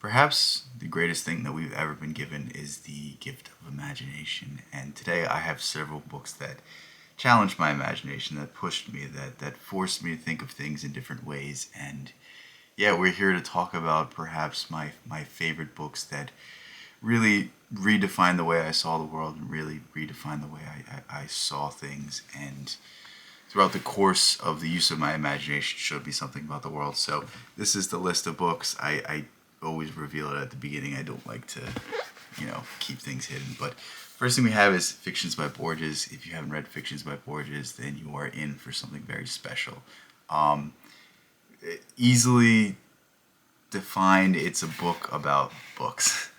Perhaps the greatest thing that we've ever been given is the gift of imagination. And today I have several books that challenged my imagination, that pushed me, that forced me to think of things in different ways. And yeah, we're here to talk about perhaps my favorite books that really redefined the way I saw the world and really redefined the way I saw things. And throughout the course of the use of my imagination showed me something about the world. So this is the list of books. I always reveal it at the beginning. I don't like to, keep things hidden. But first thing we have is Fictions by Borges. If you haven't read Fictions by Borges, then you are in for something very special. Um, Easily defined, it's a book about books.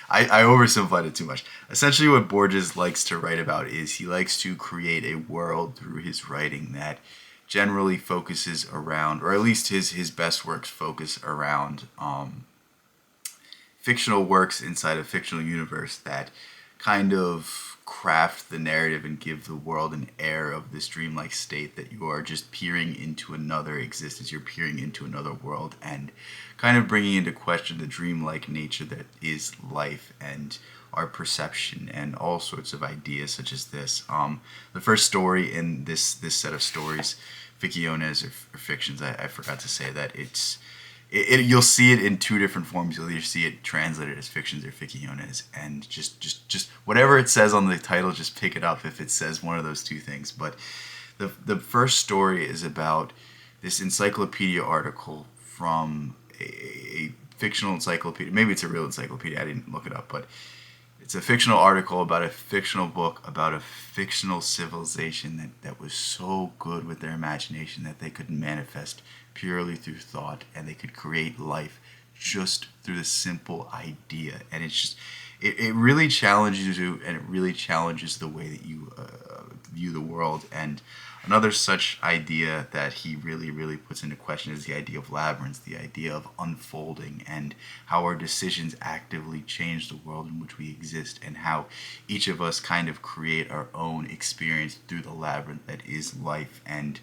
I oversimplified it too much. Essentially, what Borges likes to write about is he likes to create a world through his writing that generally focuses around, or at least his best works focus around fictional works inside a fictional universe that kind of craft the narrative and give the world an air of this dreamlike state that you are just peering into another existence, you're peering into another world, and kind of bringing into question the dreamlike nature that is life and our perception and all sorts of ideas such as this. The first story in this set of stories, ficciones or fictions, I forgot to say that you'll see it in two different forms. You'll either see it translated as fictions or ficciones, and just whatever it says on the title, just pick it up if it says one of those two things. But the first story is about this encyclopedia article from a fictional encyclopedia. Maybe it's a real encyclopedia. I didn't look it up, but it's a fictional article about a fictional book about a fictional civilization that was so good with their imagination that they could manifest purely through thought, and they could create life just through the simple idea. And it's just it really challenges you, and it really challenges the way that you view the world. And another such idea that he really puts into question is the idea of labyrinths, the idea of unfolding, and how our decisions actively change the world in which we exist, and how each of us kind of create our own experience through the labyrinth that is life. And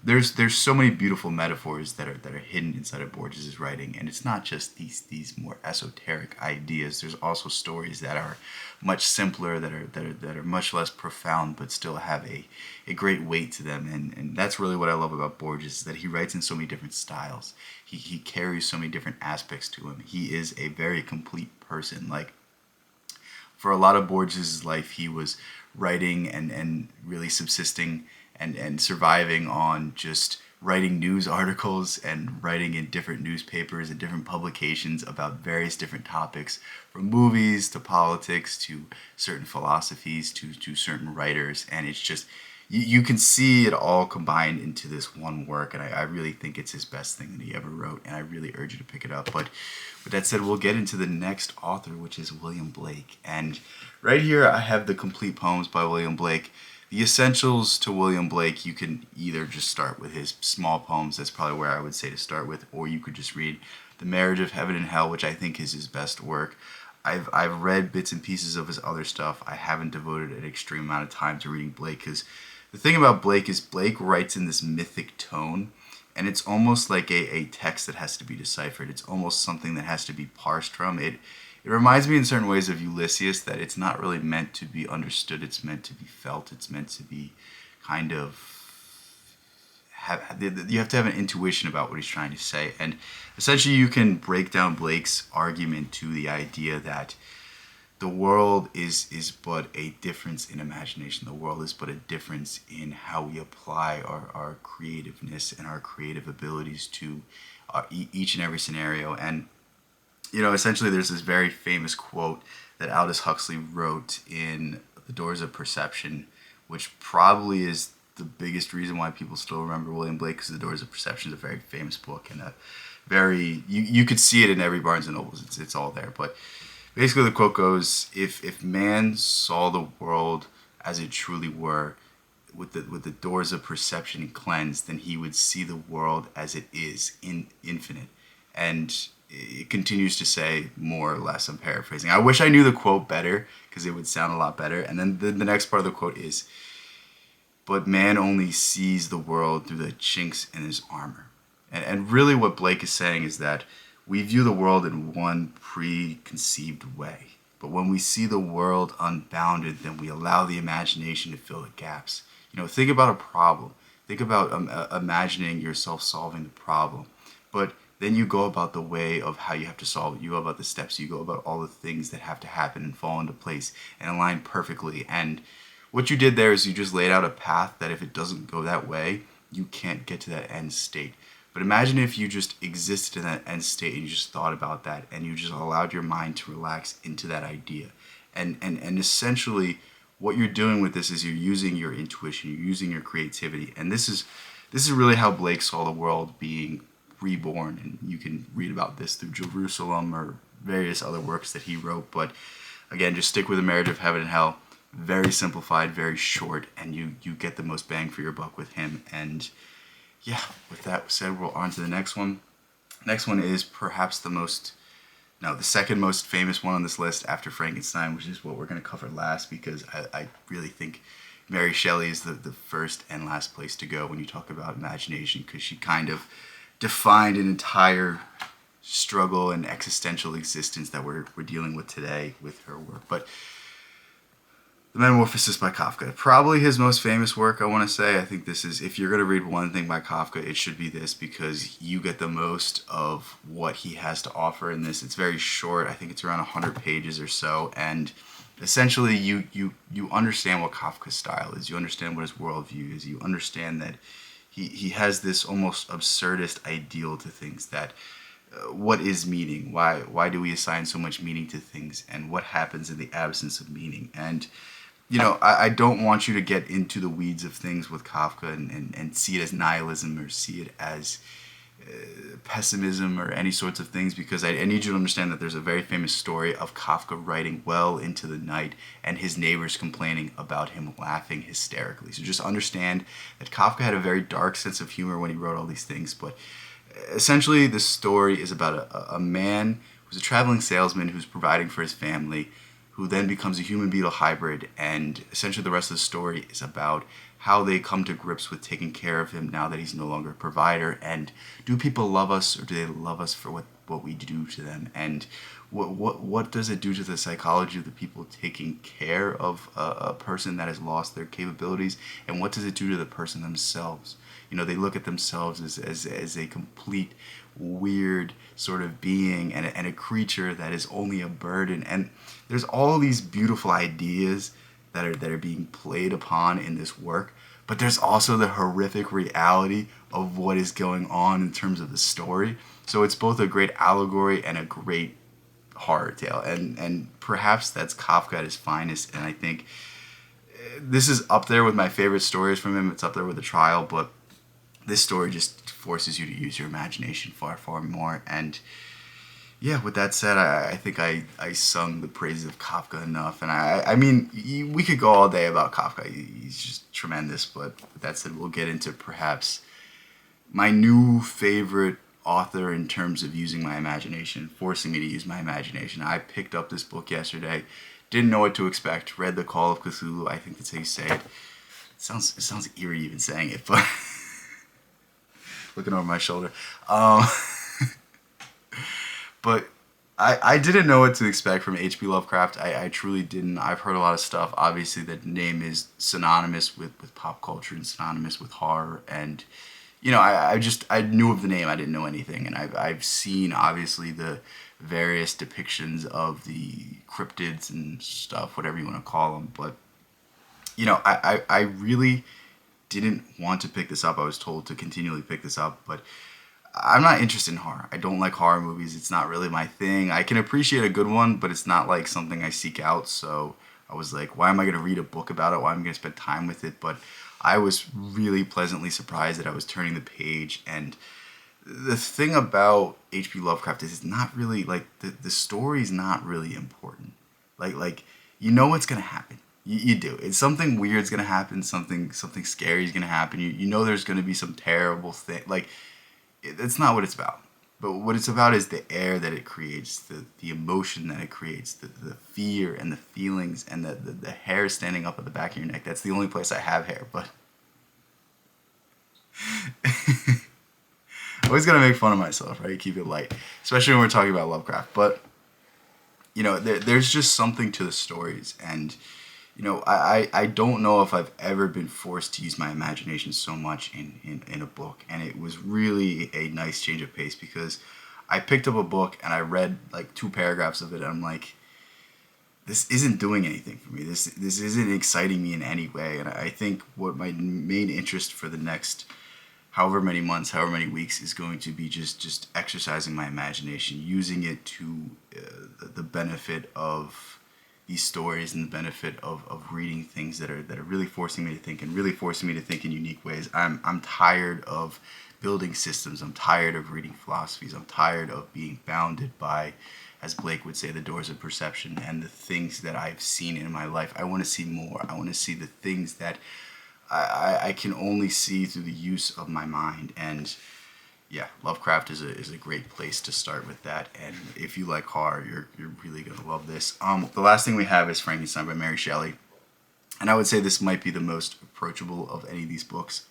there's so many beautiful metaphors that are hidden inside of Borges' writing, and it's not just these more esoteric ideas. There's also stories that are much simpler, that are much less profound, but still have a great weight to them. And that's really what I love about Borges, is that he writes in so many different styles. He carries so many different aspects to him. He is a very complete person. Like, for a lot of Borges' life, he was writing and really subsisting and surviving on just writing news articles and writing in different newspapers and different publications about various different topics, from movies to politics to certain philosophies to certain writers. And it's just, you can see it all combined into this one work, and I really think it's his best thing that he ever wrote, and I really urge you to pick it up. But with that said, we'll get into the next author, which is William Blake. And right here I have the complete poems by William Blake. The essentials to William Blake, you can either just start with his small poems, that's probably where I would say to start with, or you could just read The Marriage of Heaven and Hell, which I think is his best work. I've read bits and pieces of his other stuff. I haven't devoted an extreme amount of time to reading Blake, because the thing about Blake is Blake writes in this mythic tone, and it's almost like a text that has to be deciphered. It's almost something that has to be parsed from. It reminds me in certain ways of Ulysses, that it's not really meant to be understood, it's meant to be felt, it's meant to be kind of, you have to have an intuition about what he's trying to say. And essentially you can break down Blake's argument to the idea that the world is but a difference in imagination. The world is but a difference in how we apply our creativeness and our creative abilities to each and every scenario. And essentially there's this very famous quote that Aldous Huxley wrote in The Doors of Perception, which probably is the biggest reason why people still remember William Blake, because The Doors of Perception is a very famous book, and a very, you could see it in every Barnes and Nobles. It's all there. But basically the quote goes, if man saw the world as it truly were, with the doors of perception cleansed, then he would see the world as it is, infinite. And it continues to say, more or less, I'm paraphrasing. I wish I knew the quote better, because it would sound a lot better. And then the next part of the quote is, but man only sees the world through the chinks in his armor. And really what Blake is saying is that We view the world in one preconceived way. But when we see the world unbounded, then we allow the imagination to fill the gaps. Think about a problem. Think about imagining yourself solving the problem. But then you go about the way of how you have to solve it. You go about the steps. You go about all the things that have to happen and fall into place and align perfectly. And what you did there is you just laid out a path that if it doesn't go that way, you can't get to that end state. But imagine if you just existed in that end state and you just thought about that and you just allowed your mind to relax into that idea. And essentially what you're doing with this is you're using your intuition, you're using your creativity. And this is really how Blake saw the world being reborn. And you can read about this through Jerusalem or various other works that he wrote. But again, just stick with the marriage of heaven and hell. Very simplified, very short, and you get the most bang for your buck with him. And yeah, with that said, we'll on to the next one. Next one is perhaps the second most famous one on this list after Frankenstein, which is what we're going to cover last, because I really think Mary Shelley is the first and last place to go when you talk about imagination, because she kind of defined an entire struggle and existential existence that we're dealing with today with her work. But The Metamorphosis by Kafka, probably his most famous work, I want to say. I think this is, if you're going to read one thing by Kafka, it should be this, because you get the most of what he has to offer in this. It's very short. I think it's around 100 pages or so, and essentially you understand what Kafka's style is. You understand what his worldview is. You understand that he has this almost absurdist ideal to things, that what is meaning? Why do we assign so much meaning to things? And what happens in the absence of meaning? And I don't want you to get into the weeds of things with Kafka and see it as nihilism or see it as pessimism or any sorts of things, because I need you to understand that there's a very famous story of Kafka writing well into the night and his neighbors complaining about him laughing hysterically. So just understand that Kafka had a very dark sense of humor when he wrote all these things, but essentially the story is about a man who's a traveling salesman who's providing for his family, who then becomes a human beetle hybrid, and essentially the rest of the story is about how they come to grips with taking care of him now that he's no longer a provider. And do people love us, or do they love us for what we do to them? And what does it do to the psychology of the people taking care of a person that has lost their capabilities? And what does it do to the person themselves? They look at themselves as a complete weird sort of being and a creature that is only a burden. And there's all these beautiful ideas that are being played upon in this work, but there's also the horrific reality of what is going on in terms of the story. So it's both a great allegory and a great horror tale, and perhaps that's Kafka at his finest. And I think this is up there with my favorite stories from him. It's up there with The Trial, but this story just forces you to use your imagination far, far more. And yeah, with that said, I think I sung the praises of Kafka enough. And I mean, we could go all day about Kafka. He's just tremendous. But with that said, we'll get into perhaps my new favorite author in terms of using my imagination, forcing me to use my imagination. I picked up this book yesterday, didn't know what to expect, read The Call of Cthulhu. I think that's how you say it. It sounds eerie even saying it, but looking over my shoulder. But I didn't know what to expect from H.P. Lovecraft. I truly didn't. I've heard a lot of stuff. Obviously, the name is synonymous with pop culture and synonymous with horror. And, I knew of the name. I didn't know anything. And I've seen, obviously, the various depictions of the cryptids and stuff, whatever you want to call them. But, I really didn't want to pick this up. I was told to continually pick this up, but I'm not interested in horror. I don't like horror movies. It's not really my thing. I can appreciate a good one, but it's not like something I seek out. So I was like, why am I going to read a book about it? Why am I going to spend time with it? But I was really pleasantly surprised that I was turning the page. And the thing about H.P. Lovecraft is it's not really, like, the story's not really important. Like you know what's going to happen. You do. It's something weird's going to happen. Something scary is going to happen. You know there's going to be some terrible thing. Like, it's not what it's about. But what it's about is the air that it creates, the emotion that it creates, the fear and the feelings, and the hair standing up at the back of your neck. That's the only place I have hair, but I always gotta make fun of myself, right? Keep it light, especially when we're talking about Lovecraft. But there's just something to the stories, and I don't know if I've ever been forced to use my imagination so much in a book, and it was really a nice change of pace because I picked up a book and I read like 2 paragraphs of it, and I'm like, this isn't doing anything for me. This isn't exciting me in any way. And I think what my main interest for the next however many months, however many weeks is going to be just exercising my imagination, using it to the benefit of these stories and the benefit of reading things that are really forcing me to think and really forcing me to think in unique ways. I'm tired of building systems. I'm tired of reading philosophies. I'm tired of being bounded by, as Blake would say, the doors of perception and the things that I've seen in my life. I want to see more. I want to see the things that I can only see through the use of my mind. And yeah, Lovecraft is a great place to start with that. And if you like horror, you're really gonna love this. The last thing we have is Frankenstein by Mary Shelley, and I would say this might be the most approachable of any of these books.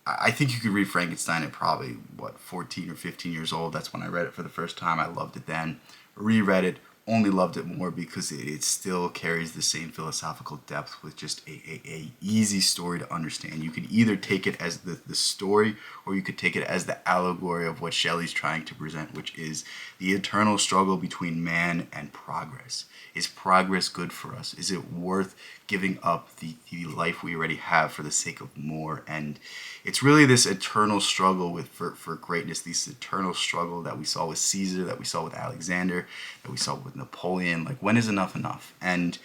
I think you could read Frankenstein at probably 14 or 15 years old. That's when I read it for the first time. I loved it then. Reread it, only loved it more because it still carries the same philosophical depth with just a easy story to understand. You could either take it as the story, or you could take it as the allegory of what Shelley's trying to present, which is the eternal struggle between man and progress. Is progress good for us? Is it worth giving up the life we already have for the sake of more? And it's really this eternal struggle for greatness, this eternal struggle that we saw with Caesar, that we saw with Alexander, that we saw with Napoleon. Like, when is enough enough? And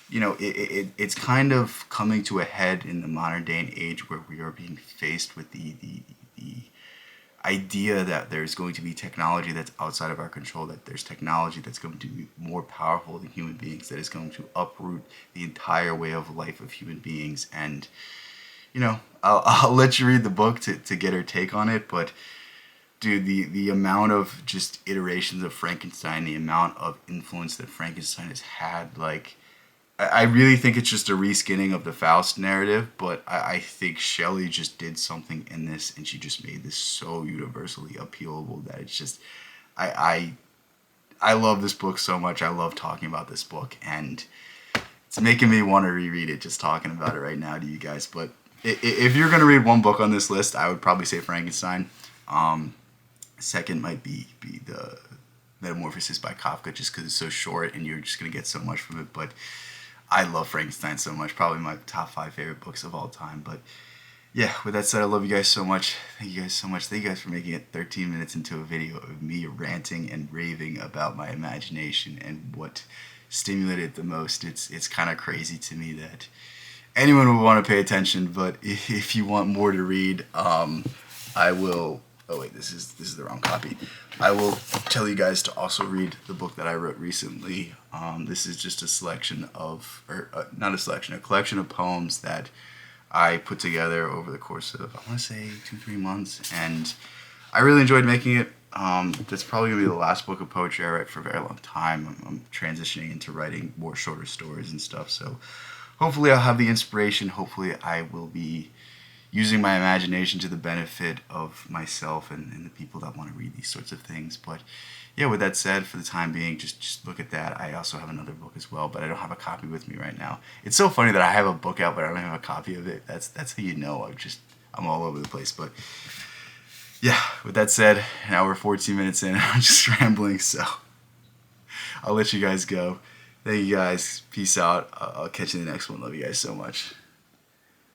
it's kind of coming to a head in the modern day and age where we are being faced with the idea that there's going to be technology that's outside of our control, that there's technology that's going to be more powerful than human beings, that is going to uproot the entire way of life of human beings. And I'll let you read the book to get her take on it, but dude, the amount of just iterations of Frankenstein, the amount of influence that Frankenstein has had, like, I really think it's just a reskinning of the Faust narrative, but I think Shelley just did something in this, and she just made this so universally appealable that it's just, I love this book so much. I love talking about this book, and it's making me want to reread it just talking about it right now to you guys. But if you're going to read one book on this list, I would probably say Frankenstein. Second might be the Metamorphosis by Kafka, just because it's so short and you're just going to get so much from it. But I love Frankenstein so much. Probably my top 5 favorite books of all time. But yeah, with that said, I love you guys so much. Thank you guys so much. Thank you guys for making it 13 minutes into a video of me ranting and raving about my imagination and what stimulated it the most. It's kind of crazy to me that anyone would want to pay attention. But if you want more to read, I will... Oh wait, this is the wrong copy. I will tell you guys to also read the book that I wrote recently. This is just a selection of, not a selection, a collection of poems that I put together over the course of, I want to say 2-3 months, and I really enjoyed making it. That's probably gonna be the last book of poetry I write for a very long time. I'm transitioning into writing more shorter stories and stuff, so hopefully I'll have the inspiration. Hopefully I will be using my imagination to the benefit of myself and the people that want to read these sorts of things. But yeah, with that said, for the time being, just look at that. I also have another book as well, but I don't have a copy with me right now. It's so funny that I have a book out, but I don't have a copy of it. That's how you know I'm all over the place. But yeah, with that said, now we're 14 minutes in, and I'm just rambling, so I'll let you guys go. Thank you guys. Peace out. I'll catch you in the next one. Love you guys so much.